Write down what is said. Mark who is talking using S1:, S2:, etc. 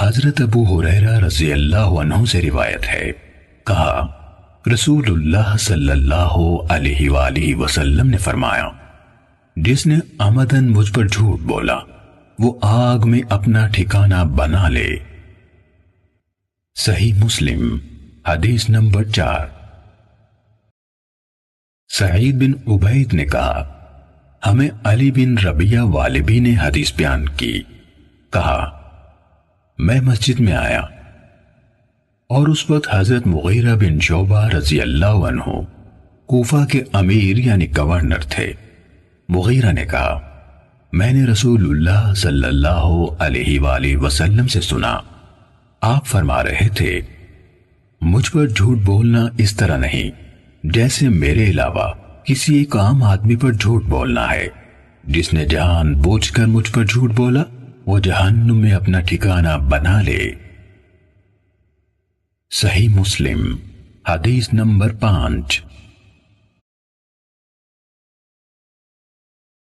S1: حضرت ابو ہریرہ رضی اللہ عنہ سے روایت ہے، کہا رسول اللہ صلی اللہ علیہ وآلہ وسلم نے فرمایا، جس نے عمدن مجھ پر جھوٹ بولا وہ آگ میں اپنا ٹھکانہ بنا لے۔ صحیح مسلم حدیث نمبر 4۔ سعید بن عبید نے کہا، ہمیں علی بن ربیعہ والبی نے حدیث بیان کی، کہا میں مسجد میں آیا اور اس وقت حضرت مغیرہ بن شعبہ رضی اللہ عنہ کوفہ کے امیر یعنی گورنر تھے۔ مغیرہ نے کہا، میں نے رسول اللہ صلی اللہ علیہ وآلہ وسلم سے سنا، آپ فرما رہے تھے مجھ پر جھوٹ بولنا اس طرح نہیں جیسے میرے علاوہ کسی ایک عام آدمی پر جھوٹ بولنا ہے، جس نے جان بوجھ کر مجھ پر جھوٹ بولا وہ جہنم میں اپنا ٹھکانہ بنا لے۔ صحیح مسلم حدیث نمبر 5۔